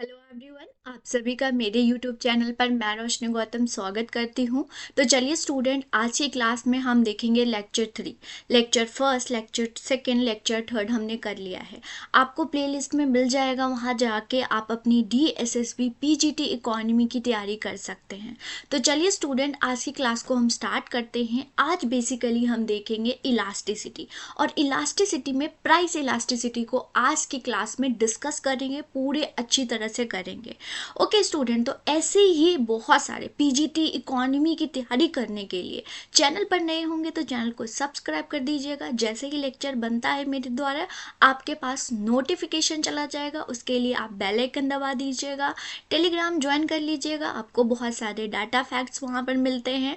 Hello everyone, आप सभी का मेरे यूट्यूब चैनल पर मैं रोशनी गौतम स्वागत करती हूं। तो चलिए स्टूडेंट, आज की क्लास में हम देखेंगे lecture 3, lecture first, lecture second, lecture third हमने कर लिया है। आपको प्लेलिस्ट में मिल जाएगा, वहां जाके आप अपनी DSSB PGT इकोनॉमी की तैयारी कर सकते हैं। तो चलिए स्टूडेंट, आज की क्लास को हम स्टार्ट करते हैं। आज बेसिकली हम देखेंगे इलास्टिसिटी, और इलास्टिसिटी में प्राइस इलास्टिसिटी को आज की क्लास में डिस्कस करेंगे, पूरे अच्छी तरह से करेंगे। ओके स्टूडेंट, तो ऐसे ही बहुत सारे PGT इकोनॉमी की तैयारी करने के लिए चैनल पर नए होंगे तो चैनल को सब्सक्राइब कर दीजिएगा। जैसे ही लेक्चर बनता है मेरे द्वारा आपके पास नोटिफिकेशन चला जाएगा, उसके लिए आप बेल आइकन दबा दीजिएगा। टेलीग्राम ज्वाइन कर लीजिएगा, आपको बहुत सारे डाटा फैक्ट्स वहाँ पर मिलते हैं।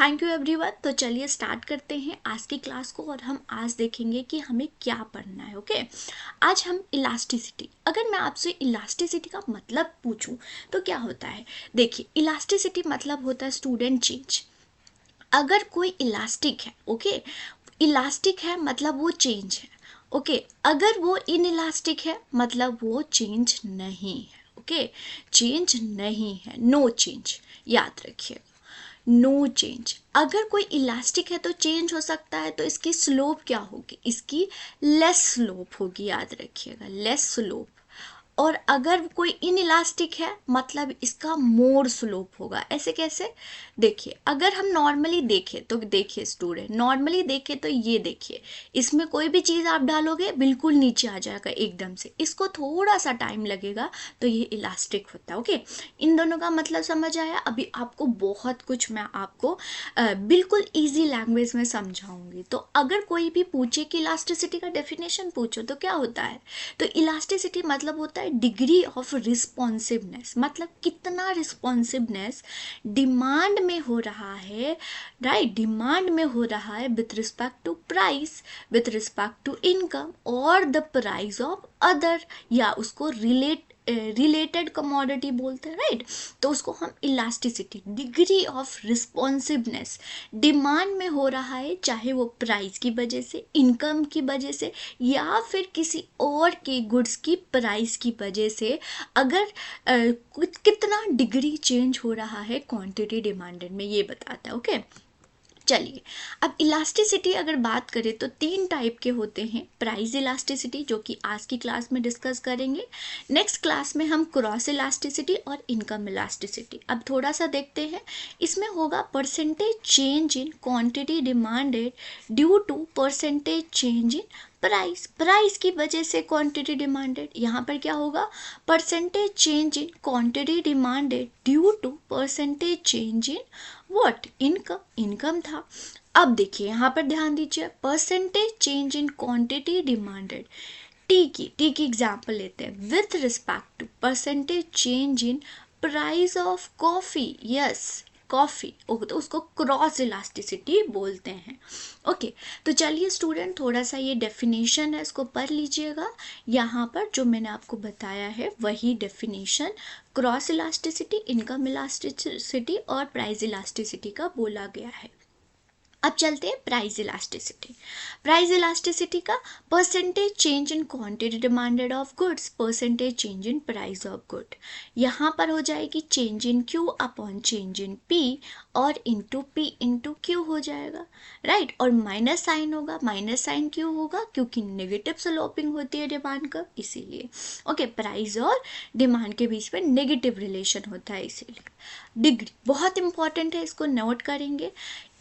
Thank you everyone. तो चलिए स्टार्ट करते हैं आज की क्लास को, और हम आज देखेंगे कि हमें क्या पढ़ना है। ओके, आज हम इलास्टिसिटी, अगर मैं आपसे इलास्टिसिटी का मतलब पूछूं तो क्या होता है। देखिए, इलास्टिसिटी मतलब होता है स्टूडेंट चेंज। अगर कोई इलास्टिक है, ओके, इलास्टिक है मतलब वो चेंज है। ओके, अगर वो इनइलास्टिक है मतलब वो चेंज नहीं है। ओके, चेंज नहीं है, नो चेंज, याद रखिए, नो चेंज। अगर कोई इलास्टिक है तो चेंज हो सकता है, तो इसकी स्लोप क्या होगी, इसकी लेस स्लोप होगी, याद रखिएगा, लेस स्लोप। और अगर कोई इनइलास्टिक है मतलब इसका मोर स्लोप होगा। ऐसे कैसे, देखिए, अगर हम नॉर्मली देखें तो देखिए स्टूडेंट, नॉर्मली देखें तो ये देखिए, इसमें कोई भी चीज़ आप डालोगे बिल्कुल नीचे आ जाएगा एकदम से, इसको थोड़ा सा टाइम लगेगा, तो ये इलास्टिक होता है। ओके, इन दोनों का मतलब समझ आया। अभी आपको बहुत कुछ मैं आपको बिल्कुल ईजी लैंग्वेज में समझाऊंगी। तो अगर कोई भी पूछे कि इलास्टिसिटी का डेफिनेशन पूछो तो क्या होता है, तो इलास्टिसिटी मतलब होता है डिग्री ऑफ रिस्पॉन्सिवनेस, मतलब कितना रिस्पॉन्सिवनेस डिमांड में हो रहा है, राइट, डिमांड में हो रहा है with respect to price, with respect to income और द प्राइस ऑफ अदर, या उसको रिलेटेड कमोडिटी बोलते हैं, राइट। तो उसको हम elasticity, degree of responsiveness, demand में हो रहा है, चाहे वो प्राइस की वजह से, इनकम की वजह से, या फिर किसी और के गुड्स की प्राइस की वजह से, अगर कितना डिग्री चेंज हो रहा है क्वांटिटी डिमांडेड में, ये बताता है। ओके, चलिए, अब इलास्टिसिटी अगर बात करें तो 3 टाइप के होते हैं। प्राइस इलास्टिसिटी, जो कि आज की क्लास में डिस्कस करेंगे। नेक्स्ट क्लास में हम क्रॉस इलास्टिसिटी और इनकम इलास्टिसिटी। अब थोड़ा सा देखते हैं, इसमें होगा percentage change in quantity demanded due to percentage change in price, price की वजह से क्वांटिटी डिमांडेड। यहाँ पर क्या होगा, percentage change in quantity demanded due to percentage change in what, income, income था। अब देखिए यहाँ पर ध्यान दीजिए, percentage change in quantity demanded, tea की एग्जांपल लेते हैं, with respect to percentage change in price of coffee, yes, coffee, तो उसको क्रॉस इलास्टिसिटी बोलते हैं। ओके, तो चलिए स्टूडेंट, थोड़ा सा ये डेफिनेशन है, इसको पढ़ लीजिएगा। यहाँ पर जो मैंने आपको बताया है वही definition cross elasticity, income elasticity और प्राइस इलास्टिसिटी का बोला गया है। अब चलते हैं प्राइस इलास्टिसिटी। प्राइस इलास्टिसिटी का, percentage change in quantity demanded of goods, percentage change in price of good. यहाँ पर हो जाएगी change in Q upon change in P, और इंटू पी इंटू क्यू हो जाएगा, राइट। और माइनस साइन होगा, माइनस साइन क्यों होगा, क्योंकि नेगेटिव स्लोपिंग होती है डिमांड का, इसीलिए। ओके, प्राइस और डिमांड के बीच में नेगेटिव रिलेशन होता है, इसीलिए। डिग्री बहुत इंपॉर्टेंट है, इसको नोट करेंगे।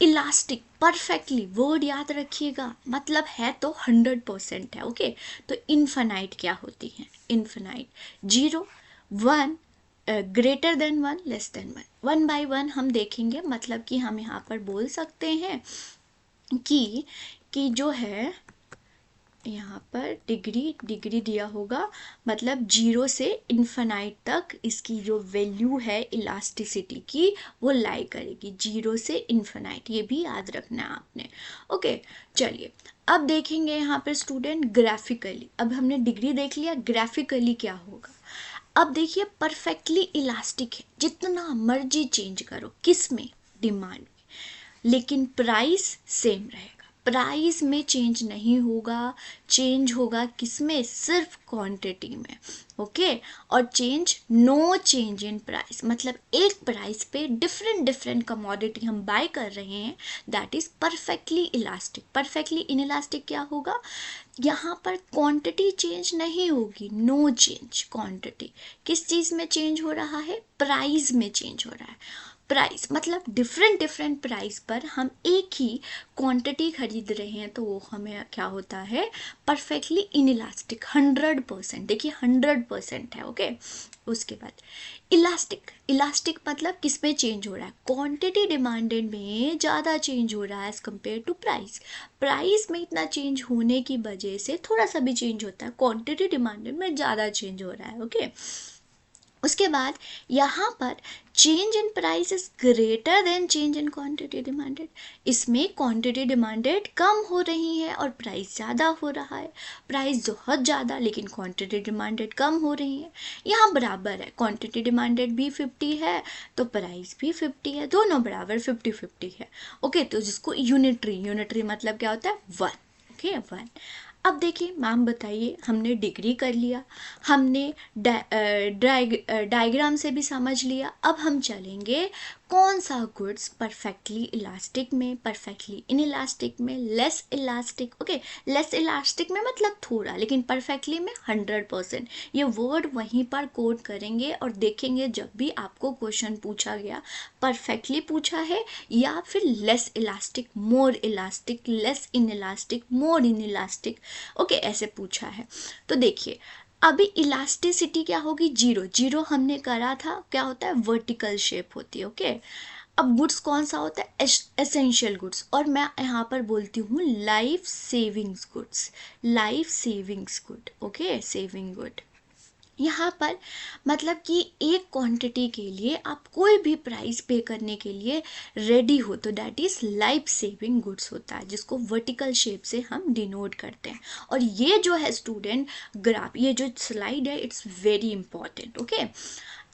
इलास्टिक, परफेक्टली वर्ड याद रखिएगा, मतलब है तो 100% है। ओके, तो इन्फिनाइट क्या होती है, infinite, 0, 1, greater than 1, less than 1, 1 by 1 हम देखेंगे। मतलब कि हम यहाँ पर बोल सकते हैं कि जो है यहाँ पर डिग्री दिया होगा, मतलब 0 से इन्फिनाइट तक इसकी जो वैल्यू है इलास्टिसिटी की वो लाई करेगी, 0 से इन्फिनाइट, ये भी याद रखना है आपने। ओके, चलिए अब देखेंगे यहाँ पर स्टूडेंट ग्राफिकली। अब हमने डिग्री देख लिया, ग्राफिकली क्या होगा। अब देखिए, परफेक्टली इलास्टिक है, जितना मर्जी चेंज करो, किस में, डिमांड में, लेकिन प्राइस सेम रहेगा। प्राइस में चेंज नहीं होगा, चेंज होगा किसमें, सिर्फ क्वांटिटी में। ओके और नो चेंज इन प्राइस, मतलब एक प्राइस पे डिफरेंट डिफरेंट कमोडिटी हम बाय कर रहे हैं, that is perfectly elastic. Perfectly inelastic क्या होगा, यहाँ पर क्वांटिटी चेंज नहीं होगी, नो चेंज क्वांटिटी। किस चीज में चेंज हो रहा है, प्राइस में चेंज हो रहा है। प्राइस मतलब डिफरेंट डिफरेंट प्राइस पर हम एक ही क्वांटिटी खरीद रहे हैं, तो वो हमें क्या होता है, परफेक्टली इनइलास्टिक 100%। देखिए 100% है। ओके उसके बाद इलास्टिक, इलास्टिक मतलब किस में चेंज हो रहा है, क्वांटिटी डिमांडेड में ज़्यादा चेंज हो रहा है as compare to price. Price में इतना चेंज होने की वजह से थोड़ा सा भी चेंज होता है, क्वांटिटी डिमांडेड में ज़्यादा चेंज हो रहा है। ओके उसके बाद यहाँ पर change in price is greater than change in quantity demanded. इसमें क्वांटिटी डिमांडेड कम हो रही है और प्राइस ज़्यादा हो रहा है। प्राइस बहुत ज़्यादा लेकिन क्वांटिटी डिमांडेड कम हो रही है। यहाँ बराबर है, क्वांटिटी डिमांडेड भी 50 है तो प्राइस भी 50 है, दोनों बराबर 50-50 है। ओके तो जिसको यूनिटरी, यूनिटरी मतलब क्या होता है, 1। ओके 1। अब देखिए मैम बताइए, हमने डिग्री कर लिया, हमने डायग्राम से भी समझ लिया, अब हम चलेंगे कौन सा गुड्स परफेक्टली इलास्टिक में, परफेक्टली इनइलास्टिक में, less elastic. Okay less elastic में मतलब थोड़ा, लेकिन परफेक्टली में 100%। ये वर्ड वहीं पर कोड करेंगे और देखेंगे जब भी आपको क्वेश्चन पूछा गया, परफेक्टली पूछा है या फिर less elastic, more elastic, less inelastic, more inelastic. Okay ऐसे पूछा है। तो देखिए अभी इलास्टिसिटी क्या होगी, जीरो। जीरो हमने करा था, क्या होता है, वर्टिकल शेप होती है। ओके अब गुड्स कौन सा होता है, एसेंशियल गुड्स, और मैं यहाँ पर बोलती हूँ life savings goods, life savings good. Okay saving good यहाँ पर मतलब कि एक क्वांटिटी के लिए आप कोई भी प्राइस पे करने के लिए रेडी हो तो that is life saving goods होता है, जिसको वर्टिकल शेप से हम डिनोट करते हैं। और ये जो है स्टूडेंट ग्राफ, ये जो स्लाइड है इट्स वेरी इंपॉर्टेंट। ओके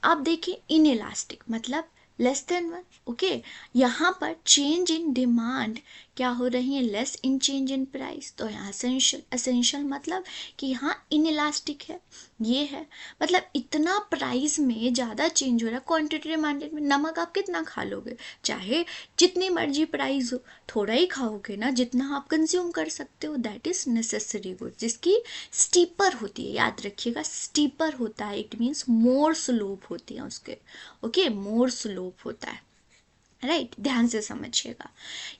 अब देखिए इन इलास्टिक मतलब लेस देन 1। ओके यहाँ पर चेंज इन डिमांड क्या हो रही है, less in change in price. तो यहाँ एसेंशियल, एसेंशियल मतलब कि यहाँ इन इलास्टिक है, ये है मतलब इतना प्राइस में ज़्यादा चेंज हो रहा है। क्वांटिटी डिमांडेड में नमक आप कितना खा लोगे, चाहे जितनी मर्जी प्राइस हो, थोड़ा ही खाओगे ना जितना आप कंज्यूम कर सकते हो। दैट इज नेसेसरी गुड, जिसकी स्टीपर होती है, याद रखिएगा स्टीपर होता है, इट मीन्स मोर स्लोप होती है उसके। ओके मोर स्लोप होता है, राइट ध्यान से समझिएगा।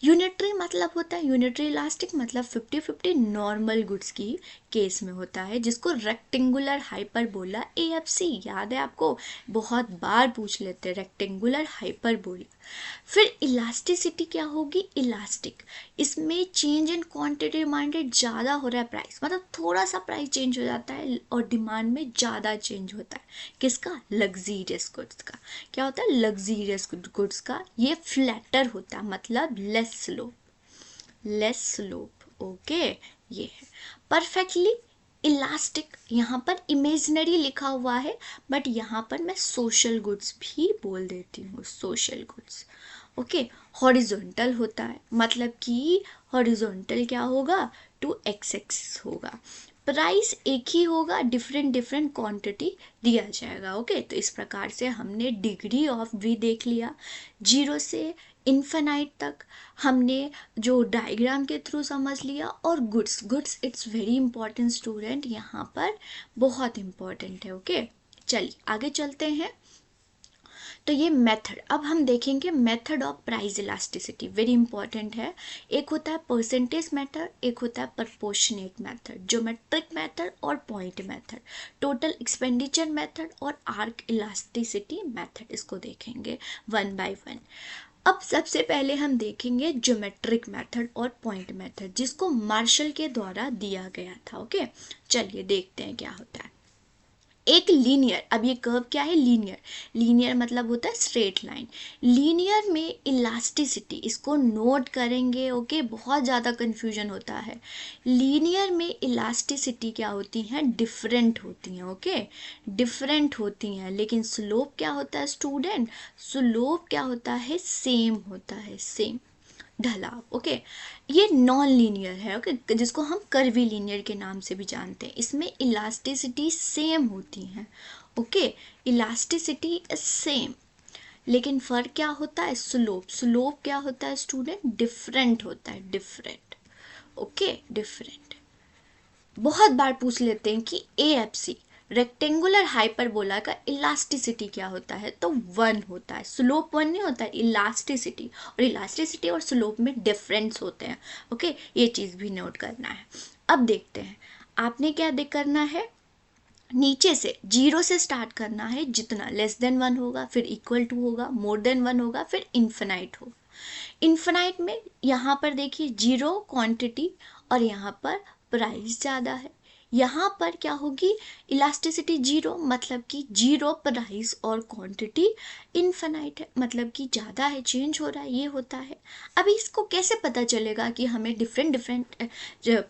यूनिटरी मतलब होता है, यूनिटरी इलास्टिक मतलब 50-50 नॉर्मल गुड्स की केस में होता है, जिसको रेक्टेंगुलर हाइपरबोला AFC याद है आपको, बहुत बार पूछ लेते हैं रेक्टेंगुलर हाइपरबोला। फिर इलास्टिसिटी क्या होगी, इलास्टिक, इसमें चेंज इन क्वांटिटी डिमांडेड ज़्यादा हो रहा है प्राइस, मतलब थोड़ा सा प्राइस चेंज हो जाता है और डिमांड में ज़्यादा चेंज होता है। किसका, लग्जीरियस गुड्स का। क्या होता है, लग्जीरियस गुड्स का। ये फ्लैटर होता है मतलब less slope, less slope. Okay ये है परफेक्टली इलास्टिक। यहाँ पर इमेजिनरी लिखा हुआ है बट यहाँ पर मैं सोशल गुड्स भी बोल देती हूँ, सोशल गुड्स। ओके हॉरिजॉन्टल होता है मतलब कि हॉरिजॉन्टल क्या होगा, 2x होगा, प्राइस एक ही होगा, डिफरेंट डिफरेंट क्वांटिटी दिया जाएगा। ओके तो इस प्रकार से हमने डिग्री ऑफ वी देख लिया, 0 से इन्फिनाइट तक हमने जो डायग्राम के थ्रू समझ लिया। और goods, goods it's very important student, यहाँ पर बहुत इंपॉर्टेंट है। ओके चलिए आगे चलते हैं। तो ये मेथड अब हम देखेंगे, method of price elasticity very important है। एक होता है परसेंटेज मेथड, एक होता है प्रपोर्शनेट मेथड, ज्योमेट्रिक मेथड और point method, total expenditure method और आर्क इलास्टिसिटी मेथड। इसको देखेंगे वन बाय वन। अब सबसे पहले हम देखेंगे ज्योमेट्रिक मेथड और पॉइंट मेथड, जिसको मार्शल के द्वारा दिया गया था। ओके चलिए देखते हैं क्या होता है। एक लीनियर, अब ये कर्व क्या है, लीनियर, लीनियर मतलब होता है स्ट्रेट लाइन। लीनियर में इलास्टिसिटी, इसको नोट करेंगे। ओके बहुत ज़्यादा कंफ्यूजन होता है। लीनियर में इलास्टिसिटी क्या होती है, डिफरेंट होती हैं। ओके डिफरेंट होती हैं, लेकिन स्लोप क्या होता है स्टूडेंट, स्लोप क्या होता है, सेम होता है, सेम। ढलाव, ओके। ये नॉन लीनियर है, ओके, जिसको हम कर्वी लीनियर के नाम से भी जानते हैं। इसमें इलास्टिसिटी सेम होती है, ओके, इलास्टिसिटी इज सेम, लेकिन फर्क क्या होता है, स्लोप। स्लोप क्या होता है स्टूडेंट, डिफरेंट होता है, डिफरेंट, ओके, डिफरेंट। बहुत बार पूछ लेते हैं कि AFC रेक्टेंगुलर हाइपरबोला का इलास्टिसिटी क्या होता है, तो 1 होता है। स्लोप 1 नहीं होता है, इलास्टिसिटी, और इलास्टिसिटी और स्लोप में डिफरेंस होते हैं, ओके, ये चीज़ भी नोट करना है। अब देखते हैं आपने क्या करना है, नीचे से 0 से स्टार्ट करना है, जितना लेस देन 1 होगा, फिर इक्वल टू होगा, मोर देन 1 होगा, फिर इन्फिनाइट होगा। इन्फिनाइट में यहाँ पर देखिए 0 क्वांटिटी और यहाँ पर प्राइस ज़्यादा है। यहाँ पर क्या होगी, इलास्टिसिटी 0, मतलब कि 0 प्राइस और क्वांटिटी इन्फिनाइट है, मतलब कि ज़्यादा है, चेंज हो रहा है, ये होता है। अभी इसको कैसे पता चलेगा कि हमें डिफरेंट डिफरेंट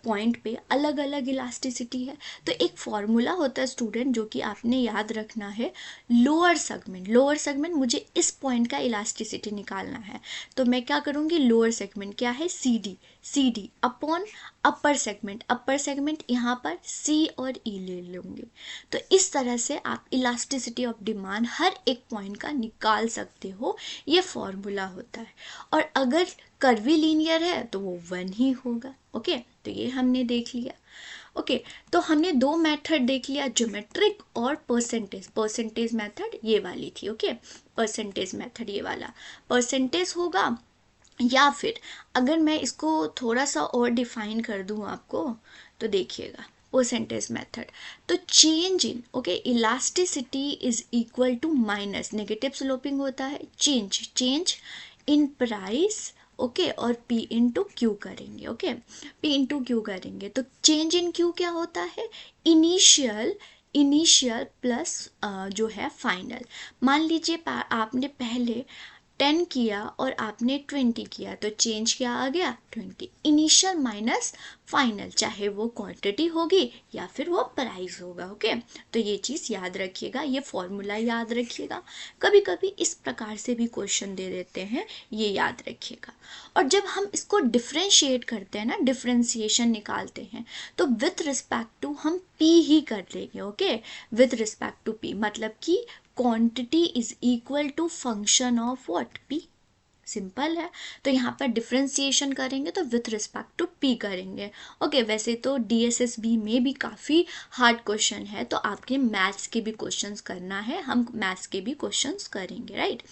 पॉइंट पे अलग अलग इलास्टिसिटी है, तो एक फॉर्मूला होता है स्टूडेंट जो कि आपने याद रखना है, लोअर सेगमेंट। लोअर सेगमेंट, मुझे इस पॉइंट का इलास्टिसिटी निकालना है, तो मैं क्या करूँगी, लोअर सेगमेंट क्या है, CD upon upper segment. Upper segment यहाँ पर C और E ले लूँगी। तो इस तरह से आप इलास्टिसिटी ऑफ डिमांड हर एक पॉइंट का निकाल सकते हो, ये फॉर्मूला होता है। और अगर कर्वी लीनियर है तो वो 1 ही होगा, ओके। तो ये हमने देख लिया, ओके। तो हमने 2 मेथड देख लिया, ज्योमेट्रिक और परसेंटेज। परसेंटेज मेथड ये वाली थी, ओके, परसेंटेज मेथड ये वाला परसेंटेज होगा। या फिर अगर मैं इसको थोड़ा सा और डिफाइन कर दूं आपको, तो देखिएगा परसेंटेज मेथड, तो change in, okay, elasticity is equal to minus, negative sloping होता है, चेंज इन प्राइस, ओके, और P इंटू क्यू करेंगे, ओके, P इंटू क्यू करेंगे। तो चेंज इन क्यू क्या होता है, इनिशियल प्लस जो है फाइनल। मान लीजिए आपने पहले 10 किया और आपने 20 किया, तो चेंज क्या आ गया, 20। इनिशियल माइनस फाइनल, चाहे वो क्वांटिटी होगी या फिर वो प्राइस होगा, ओके। तो ये चीज़ याद रखिएगा, ये फॉर्मूला याद रखिएगा। कभी कभी इस प्रकार से भी क्वेश्चन दे देते हैं, ये याद रखिएगा। और जब हम इसको डिफ्रेंशिएट करते हैं ना, डिफ्रेंशिएशन निकालते हैं, तो विथ रिस्पेक्ट टू हम P ही कर लेंगे, okay, with respect to P, मतलब कि quantity is equal to function of what, P। Simple है। तो यहाँ पर डिफ्रेंसिएशन करेंगे तो विथ रिस्पेक्ट टू P करेंगे, ओके। वैसे तो DSSB में भी काफ़ी हार्ड क्वेश्चन है, तो आपके मैथ्स के भी क्वेश्चंस करना है, हम मैथ्स के भी क्वेश्चंस करेंगे, राइट।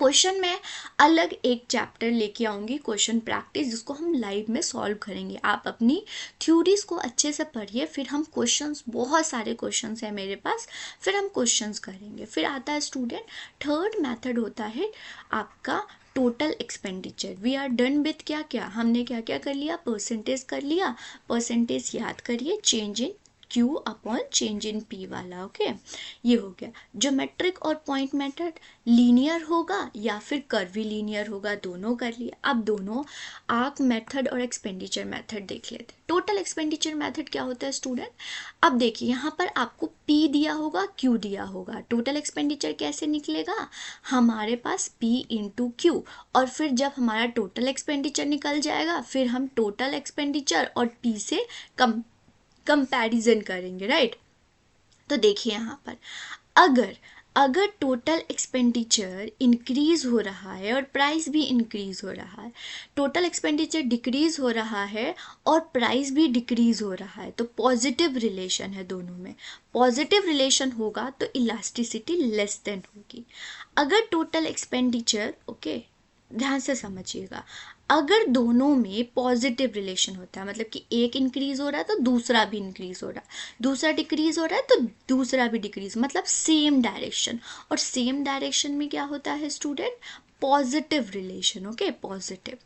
क्वेश्चन में अलग एक चैप्टर लेके आऊँगी, क्वेश्चन प्रैक्टिस, जिसको हम लाइव में सॉल्व करेंगे। आप अपनी थ्योरीज को अच्छे से पढ़िए, फिर हम क्वेश्चंस, बहुत सारे क्वेश्चंस हैं मेरे पास, फिर हम क्वेश्चंस करेंगे। फिर आता है स्टूडेंट, थर्ड मेथड होता है आपका total expenditure. We are done with क्या क्या, हमने क्या क्या कर लिया, परसेंटेज कर लिया। परसेंटेज याद करिए, change in Q upon change in P वाला, ओके, ये हो गया। ज्योमेट्रिक और पॉइंट मेथड लीनियर होगा या फिर कर्वी लीनियर होगा, दोनों कर लिया। अब दोनों आर्क मेथड और एक्सपेंडिचर मेथड देख लेते हैं। टोटल एक्सपेंडिचर मेथड क्या होता है स्टूडेंट, अब देखिए यहाँ पर आपको P दिया होगा, Q दिया होगा। टोटल एक्सपेंडिचर कैसे निकलेगा, हमारे पास P इंटू Q, और फिर जब हमारा टोटल एक्सपेंडिचर निकल जाएगा, फिर हम टोटल एक्सपेंडिचर और P से कंपैरिजन करेंगे, राइट। तो देखिए यहाँ पर अगर टोटल एक्सपेंडिचर इंक्रीज हो रहा है और प्राइस भी इंक्रीज हो रहा है, टोटल एक्सपेंडिचर डिक्रीज हो रहा है और प्राइस भी डिक्रीज हो रहा है, तो पॉजिटिव रिलेशन है दोनों में। पॉजिटिव रिलेशन होगा तो इलास्टिसिटी लेस देन होगी। अगर टोटल एक्सपेंडिचर, ओके, ध्यान से समझिएगा, अगर दोनों में पॉजिटिव रिलेशन होता है, मतलब कि एक इंक्रीज हो रहा है तो दूसरा भी इंक्रीज हो रहा है, दूसरा डिक्रीज हो रहा है तो दूसरा भी डिक्रीज, मतलब सेम डायरेक्शन। और सेम डायरेक्शन में क्या होता है student, positive relation, okay, positive.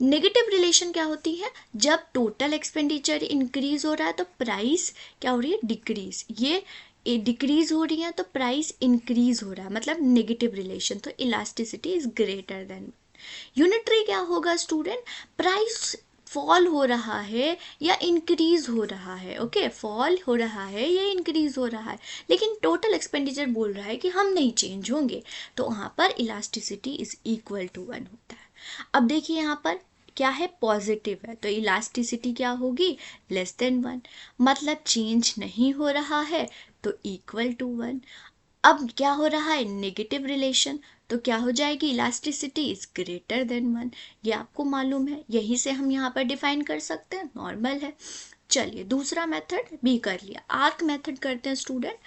Negative relation क्या होती है, जब टोटल एक्सपेंडिचर इंक्रीज हो रहा है तो प्राइस क्या हो रही है, डिक्रीज। ये डिक्रीज हो रही है तो प्राइस इंक्रीज हो रहा है, मतलब नेगेटिव रिलेशन, तो elasticity is greater than. Unitary क्या होगा स्टूडेंट, प्राइस फॉल हो रहा है या इंक्रीज हो रहा है, ओके, फॉल हो रहा है या इंक्रीज हो रहा है, लेकिन टोटल एक्सपेंडिचर बोल रहा है कि हम नहीं चेंज होंगे, तो वहाँ पर इलास्टिसिटी इज इक्वल टू 1 होता है। अब देखिए यहाँ पर क्या है, पॉजिटिव है, तो इलास्टिसिटी क्या होगी, लेस देन 1, मतलब चेंज नहीं हो रहा है तो इक्वल टू 1। अब क्या हो रहा है, नेगेटिव रिलेशन, तो क्या हो जाएगी, इलास्टिसिटी इज ग्रेटर देन 1। ये आपको मालूम है, यहीं से हम यहाँ पर डिफाइन कर सकते हैं, नॉर्मल है। चलिए दूसरा मेथड भी कर लिया, आर्क मेथड करते हैं स्टूडेंट।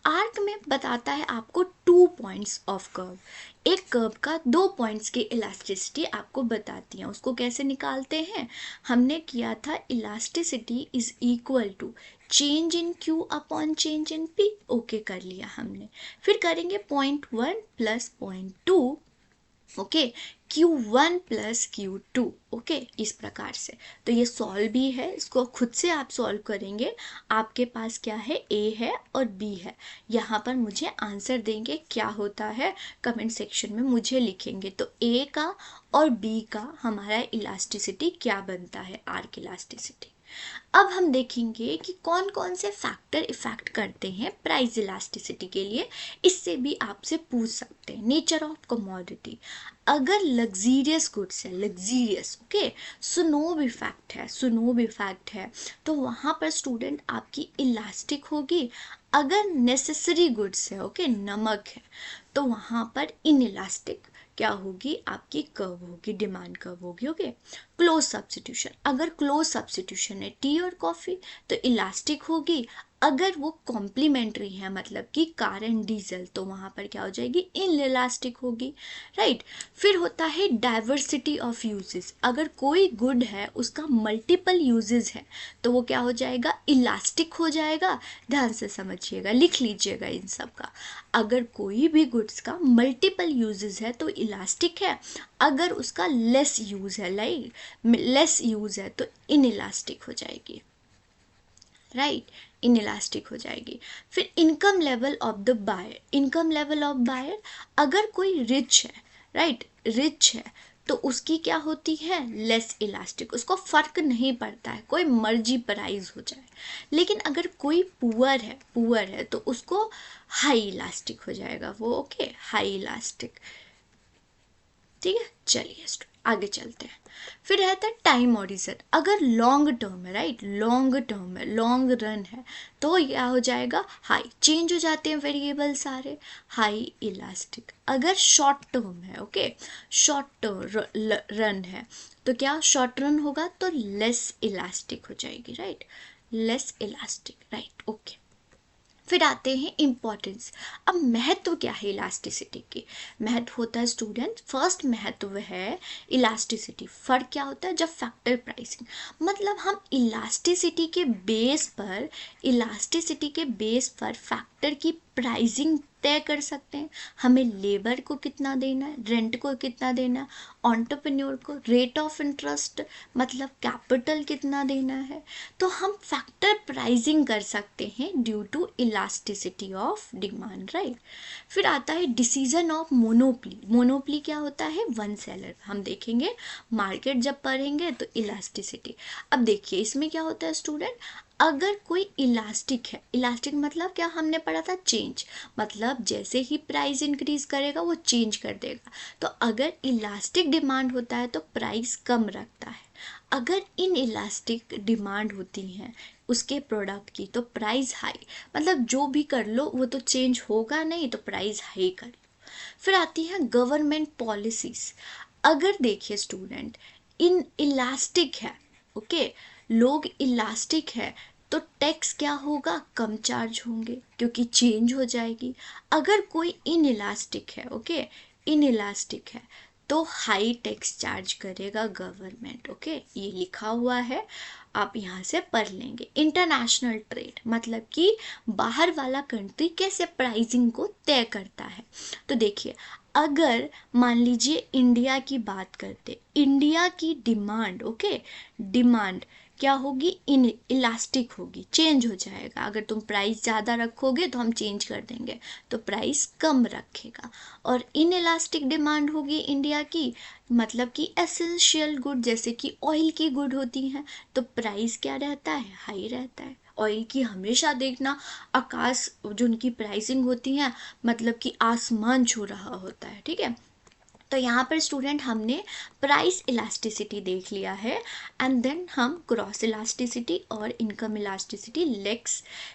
आर्क में बताता है आपको 2 पॉइंट्स ऑफ कर्व, एक कर्व का 2 पॉइंट्स की इलास्टिसिटी आपको बताती है। उसको कैसे निकालते हैं, हमने किया था elasticity is equal to change in Q upon change in P, okay कर लिया हमने। फिर करेंगे 0.1 plus 0.2, okay, Q1 plus Q2, okay, इस प्रकार से। तो ये सॉल्व भी है, इसको खुद से आप सॉल्व करेंगे। आपके पास क्या है, A है और B है। यहाँ पर मुझे आंसर देंगे क्या होता है, कमेंट सेक्शन में मुझे लिखेंगे। तो A का और B का हमारा इलास्टिसिटी क्या बनता है, आर्क इलास्टिसिटी। अब हम देखेंगे कि कौन कौन से फैक्टर इफेक्ट करते हैं प्राइस इलास्टिसिटी के लिए। इससे भी आपसे पूछ सकते हैं, नेचर ऑफ कमोडिटी, अगर लग्जीरियस गुड्स है, लग्जीरियस, ओके, स्नोब इफेक्ट है, तो वहाँ पर स्टूडेंट आपकी इलास्टिक होगी। अगर नेसेसरी गुड्स है, ओके, नमक है, तो वहाँ पर इनइलास्टिक क्या होगी, आपकी कर्व होगी, डिमांड कर्व होगी, ओके। क्लोज सब्स्टिट्यूशन, अगर क्लोज सब्स्टिट्यूशन है टी और कॉफ़ी तो इलास्टिक होगी। अगर वो कॉम्प्लीमेंट्री है, मतलब कि कार एंड डीजल, तो वहाँ पर क्या हो जाएगी, इनइलास्टिक होगी, राइट। फिर होता है डाइवर्सिटी ऑफ यूजेस, अगर कोई गुड है उसका मल्टीपल यूजेस है तो वो क्या हो जाएगा, इलास्टिक हो जाएगा। ध्यान से समझिएगा, लिख लीजिएगा इन सब का। अगर कोई भी गुड्स का मल्टीपल यूजेस है तो इलास्टिक है, अगर उसका लेस यूज है, लेस यूज है तो इनइलास्टिक हो जाएगी, राइट, इनइलास्टिक हो जाएगी। फिर income level of the buyer, income level of buyer, अगर कोई रिच है, राइट, रिच है, तो उसकी क्या होती है, लेस इलास्टिक, उसको फर्क नहीं पड़ता है, कोई मर्जी प्राइस हो जाए। लेकिन अगर कोई पुअर है तो उसको हाई इलास्टिक हो जाएगा वो, ओके, हाई इलास्टिक, ठीक है। चलिए आगे चलते हैं। फिर रहता है टाइम ऑरिजन, अगर लॉन्ग टर्म है, राइट, लॉन्ग टर्म है, लॉन्ग रन है, तो क्या हो जाएगा, हाई, चेंज हो जाते हैं वेरिएबल सारे, हाई इलास्टिक। अगर शॉर्ट टर्म है, ओके, शॉर्ट टर्म रन है, तो क्या शॉर्ट रन होगा, तो लेस इलास्टिक हो जाएगी, right, less elastic, right, okay. फिर आते हैं इम्पॉर्टेंस। अब महत्व क्या है इलास्टिसिटी की, महत्व होता है स्टूडेंट, फर्स्ट महत्व है इलास्टिसिटी। फर्क क्या होता है, जब फैक्टर प्राइसिंग, मतलब हम इलास्टिसिटी के बेस पर फैक्टर की प्राइसिंग तय कर सकते हैं। हमें लेबर को कितना देना है, रेंट को कितना देना है, एंटरप्रेन्योर को रेट ऑफ इंटरेस्ट, मतलब कैपिटल कितना देना है, तो हम फैक्टर प्राइसिंग कर सकते हैं due to elasticity of demand, right. फिर आता है डिसीजन ऑफ मोनोपली, मोनोपली क्या होता है, वन सेलर, हम देखेंगे मार्केट जब पढ़ेंगे तो इलास्टिसिटी। अब देखिए इसमें क्या होता है स्टूडेंट, अगर कोई इलास्टिक है, इलास्टिक मतलब क्या, हमने पढ़ा था चेंज, मतलब जैसे ही प्राइस इंक्रीज करेगा वो चेंज कर देगा। तो अगर इलास्टिक डिमांड होता है तो प्राइस कम रखता है, अगर इन इलास्टिक डिमांड होती हैं उसके प्रोडक्ट की तो प्राइस हाई, मतलब जो भी कर लो वो तो चेंज होगा नहीं, तो प्राइस हाई कर लो। फिर आती है गवर्नमेंट पॉलिसीज, अगर देखिए स्टूडेंट इन इलास्टिक है, ओके, लोग इलास्टिक है, तो टैक्स क्या होगा, कम चार्ज होंगे क्योंकि चेंज हो जाएगी। अगर कोई इन इलास्टिक है, ओके, इन इलास्टिक है, तो हाई टैक्स चार्ज करेगा गवर्नमेंट, ओके, ये लिखा हुआ है, आप यहाँ से पढ़ लेंगे। इंटरनेशनल ट्रेड मतलब कि बाहर वाला कंट्री कैसे प्राइसिंग को तय करता है। तो देखिए अगर मान लीजिए इंडिया की बात करते, इंडिया की डिमांड, ओके, डिमांड क्या होगी, इन इलास्टिक होगी, चेंज हो जाएगा। अगर तुम प्राइस ज़्यादा रखोगे तो हम चेंज कर देंगे, तो प्राइस कम रखेगा। और इन इलास्टिक डिमांड होगी इंडिया की, मतलब कि एसेंशियल गुड जैसे कि ऑयल की गुड होती हैं, तो प्राइस क्या रहता है, हाई रहता है। ऑयल की हमेशा देखना आकाश, जो उनकी प्राइसिंग होती है मतलब कि आसमान छू रहा होता है, ठीक है। तो यहाँ पर स्टूडेंट हमने प्राइस इलास्टिसिटी देख लिया है, एंड देन हम क्रॉस इलास्टिसिटी और इनकम इलास्टिसिटी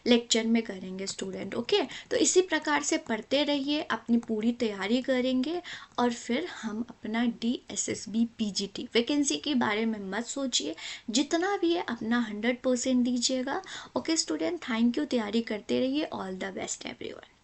लेक्चर में करेंगे स्टूडेंट। ओके, तो इसी प्रकार से पढ़ते रहिए, अपनी पूरी तैयारी करेंगे, और फिर हम अपना DSSB PGT वैकेंसी के बारे में मत सोचिए, जितना भी है अपना 100% दीजिएगा। ओके स्टूडेंट, थैंक यू, तैयारी करते रहिए। All the best everyone.